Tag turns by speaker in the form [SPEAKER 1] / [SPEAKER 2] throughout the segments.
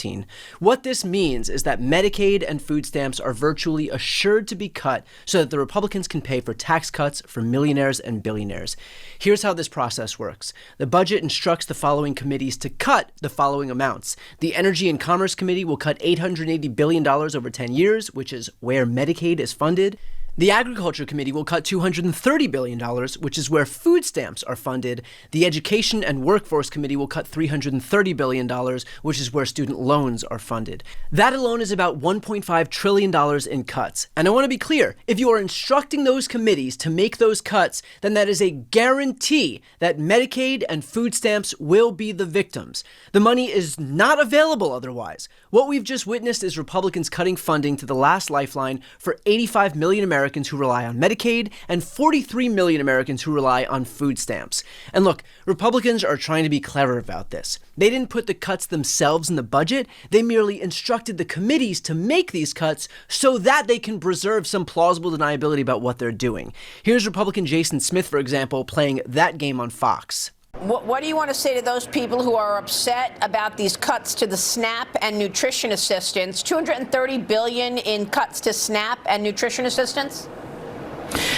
[SPEAKER 1] 2015. What this means is that Medicaid and food stamps are virtually assured to be cut so that the Republicans can pay for tax cuts for millionaires and billionaires. Here's how this process works. The budget instructs the following committees to cut the following amounts. The Energy and Commerce Committee will cut $880 billion over 10 years, which is where Medicaid is funded. The Agriculture Committee will cut $230 billion, which is where food stamps are funded. The Education and Workforce Committee will cut $330 billion, which is where student loans are funded. That alone is about $1.5 trillion in cuts. And I want to be clear, if you are instructing those committees to make those cuts, then that is a guarantee that Medicaid and food stamps will be the victims. The money is not available otherwise. What we've just witnessed is Republicans cutting funding to the last lifeline for 85 million Americans who rely on Medicaid and 43 million Americans who rely on food stamps. And look, Republicans are trying to be clever about this. They didn't put the cuts themselves in the budget. They merely instructed the committees to make these cuts so that they can preserve some plausible deniability about what they're doing. Here's Republican Jason Smith, for example, playing that game on Fox.
[SPEAKER 2] What do you want to say to those people who are upset about these cuts to the SNAP and nutrition assistance? $230 billion in cuts to SNAP and nutrition assistance?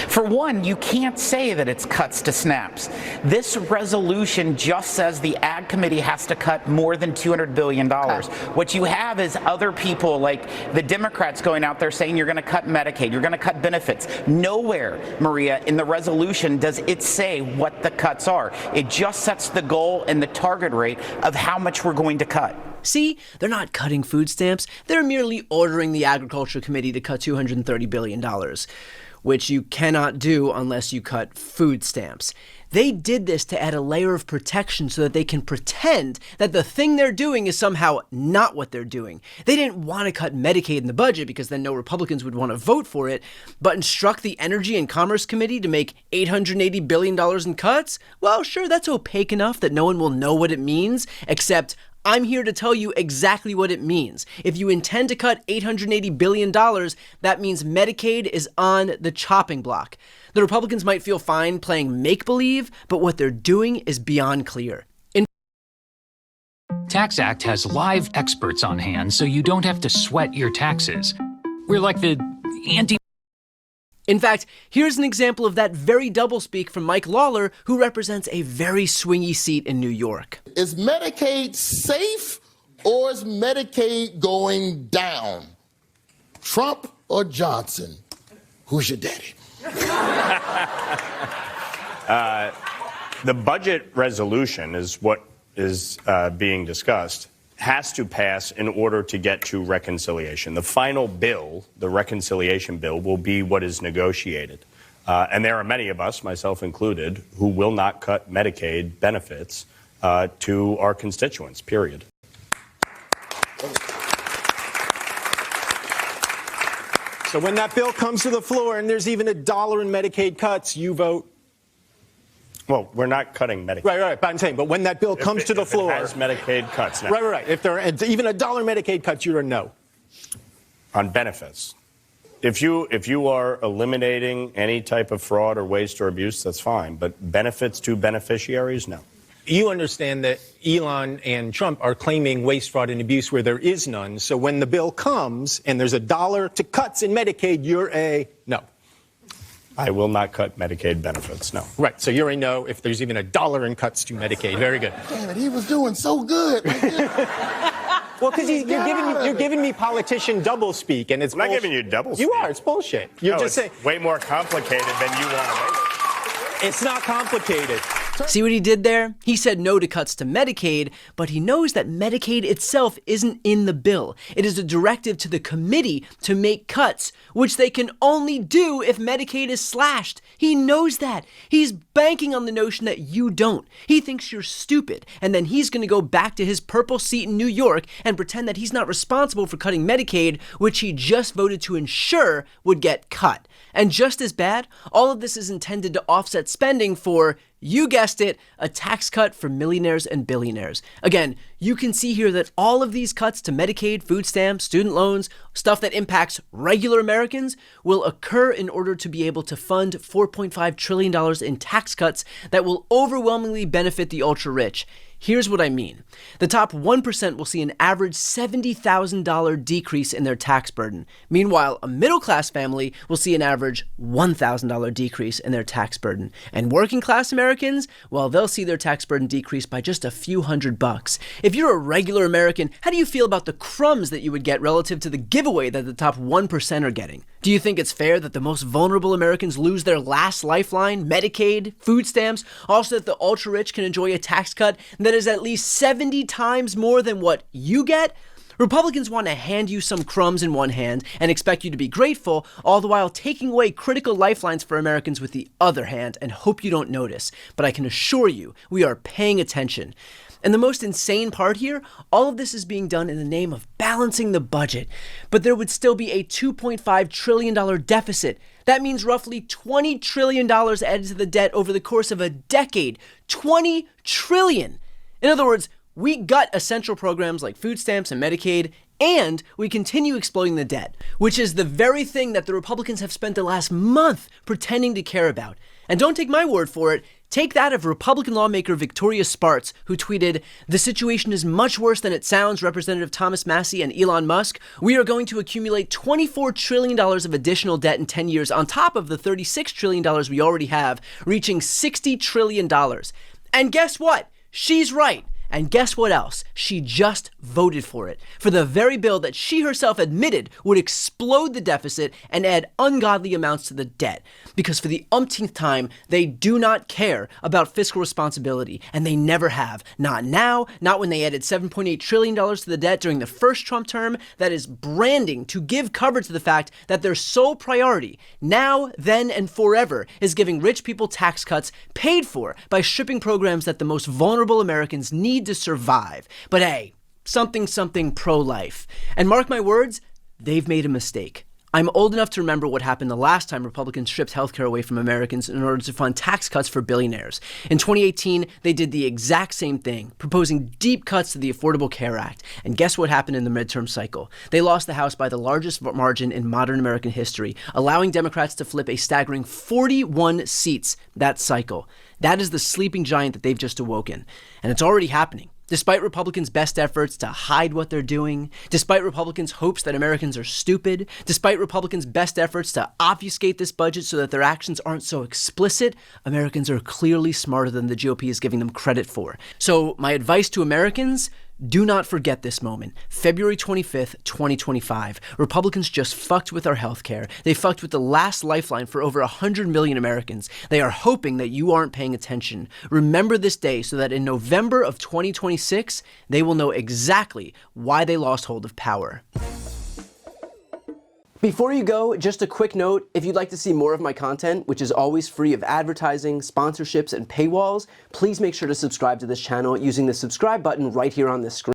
[SPEAKER 3] For one, you can't say that it's cuts to SNAPs. This resolution just says the Ag Committee has to cut more than $200 billion. Okay. What you have is other people like the Democrats going out there saying you're going to cut Medicaid, you're going to cut benefits. Nowhere, Maria, in the resolution does it say what the cuts are. It just sets the goal and the target rate of how much we're going to cut.
[SPEAKER 1] See, they're not cutting food stamps. They're merely ordering the Agriculture Committee to cut $230 billion. Which you cannot do unless you cut food stamps. They did this to add a layer of protection so that they can pretend that the thing they're doing is somehow not what they're doing. They didn't want to cut Medicaid in the budget because then no Republicans would want to vote for it, but instruct the Energy and Commerce Committee to make $880 billion in cuts? Well, sure, that's opaque enough that no one will know what it means, except I'm here to tell you exactly what it means. If you intend to cut $880 billion, that means Medicaid is on the chopping block. The Republicans might feel fine playing make-believe, but what they're doing is beyond clear.
[SPEAKER 4] Tax Act has live experts on hand, so you don't have to sweat your taxes. We're like the
[SPEAKER 1] In fact, here's an example of that very doublespeak from Mike Lawler, who represents a very swingy seat in New York.
[SPEAKER 5] Is Medicaid safe or is Medicaid going down? Trump or Johnson? Who's your daddy?
[SPEAKER 6] The budget resolution is what is being discussed. Has to pass in order to get to reconciliation. The final bill, the reconciliation bill, will be what is negotiated. And there are many of us, myself included, who will not cut Medicaid benefits to our constituents, period.
[SPEAKER 7] So when that bill comes to the floor and there's even $1 in Medicaid cuts, you vote?
[SPEAKER 6] Well, we're not cutting Medicaid.
[SPEAKER 7] Right. But I'm saying, but when that bill comes to the floor.
[SPEAKER 6] It has Medicaid cuts now.
[SPEAKER 7] Right. If there are even $1 Medicaid cuts, you're a no.
[SPEAKER 6] On benefits. If you are eliminating any type of fraud or waste or abuse, that's fine. But benefits to beneficiaries, no.
[SPEAKER 7] You understand that Elon and Trump are claiming waste, fraud, and abuse where there is none. So when the bill comes and there's $1 to cuts in Medicaid, you're a no.
[SPEAKER 6] I will not cut Medicaid benefits, no.
[SPEAKER 7] Right, so you're a no if there's even $1 in cuts to Medicaid. Very good.
[SPEAKER 5] Damn it, he was doing so good.
[SPEAKER 7] Well, because you're giving me politician doublespeak, and it's
[SPEAKER 6] I'm not giving you doublespeak.
[SPEAKER 7] You are. It's bullshit. You're just saying
[SPEAKER 6] way more complicated than you want to make it.
[SPEAKER 7] It's not complicated.
[SPEAKER 1] See what he did there? He said no to cuts to Medicaid, but he knows that Medicaid itself isn't in the bill. It is a directive to the committee to make cuts, which they can only do if Medicaid is slashed. He knows that. He's banking on the notion that you don't. He thinks you're stupid, and then he's going to go back to his purple seat in New York and pretend that he's not responsible for cutting Medicaid, which he just voted to ensure would get cut. And just as bad, all of this is intended to offset spending for, you guessed it, a tax cut for millionaires and billionaires. Again, you can see here that all of these cuts to Medicaid, food stamps, student loans, stuff that impacts regular Americans, will occur in order to be able to fund $4.5 trillion in tax cuts that will overwhelmingly benefit the ultra-rich. Here's what I mean. The top 1% will see an average $70,000 decrease in their tax burden. Meanwhile, a middle-class family will see an average $1,000 decrease in their tax burden. And working-class Americans, well, they'll see their tax burden decrease by just a few $100. If you're a regular American, how do you feel about the crumbs that you would get relative to the giveaway that the top 1% are getting? Do you think it's fair that the most vulnerable Americans lose their last lifeline, Medicaid, food stamps, also that the ultra-rich can enjoy a tax cut that is at least 70 times more than what you get? Republicans want to hand you some crumbs in one hand and expect you to be grateful, all the while taking away critical lifelines for Americans with the other hand and hope you don't notice. But I can assure you, we are paying attention. And the most insane part here, all of this is being done in the name of balancing the budget. But there would still be a $2.5 trillion deficit. That means roughly $20 trillion added to the debt over the course of a decade. $20 trillion! In other words, we gut essential programs like food stamps and Medicaid, and we continue exploiting the debt, which is the very thing that the Republicans have spent the last month pretending to care about. And don't take my word for it. Take that of Republican lawmaker Victoria Spartz, who tweeted, "The situation is much worse than it sounds, Representative Thomas Massie and Elon Musk. We are going to accumulate $24 trillion of additional debt in 10 years on top of the $36 trillion we already have, reaching $60 trillion. And guess what? She's right. And guess what else? She just voted for it. For the very bill that she herself admitted would explode the deficit and add ungodly amounts to the debt. Because for the umpteenth time, they do not care about fiscal responsibility. And they never have. Not now, not when they added $7.8 trillion to the debt during the first Trump term. That is branding to give cover to the fact that their sole priority, now, then, and forever, is giving rich people tax cuts paid for by stripping programs that the most vulnerable Americans need to survive. But hey, something pro-life. And mark my words, they've made a mistake. I'm old enough to remember what happened the last time Republicans stripped healthcare away from Americans in order to fund tax cuts for billionaires. In 2018, they did the exact same thing, proposing deep cuts to the Affordable Care Act. And guess what happened in the midterm cycle? They lost the House by the largest margin in modern American history, allowing Democrats to flip a staggering 41 seats that cycle. That is the sleeping giant that they've just awoken. And it's already happening. Despite Republicans' best efforts to hide what they're doing, despite Republicans' hopes that Americans are stupid, despite Republicans' best efforts to obfuscate this budget so that their actions aren't so explicit, Americans are clearly smarter than the GOP is giving them credit for. So my advice to Americans, do not forget this moment. February 25th, 2025. Republicans just fucked with our healthcare. They fucked with the last lifeline for over 100 million Americans. They are hoping that you aren't paying attention. Remember this day so that in November of 2026, they will know exactly why they lost hold of power. Before you go, just a quick note, if you'd like to see more of my content, which is always free of advertising, sponsorships, and paywalls, please make sure to subscribe to this channel using the subscribe button right here on this screen.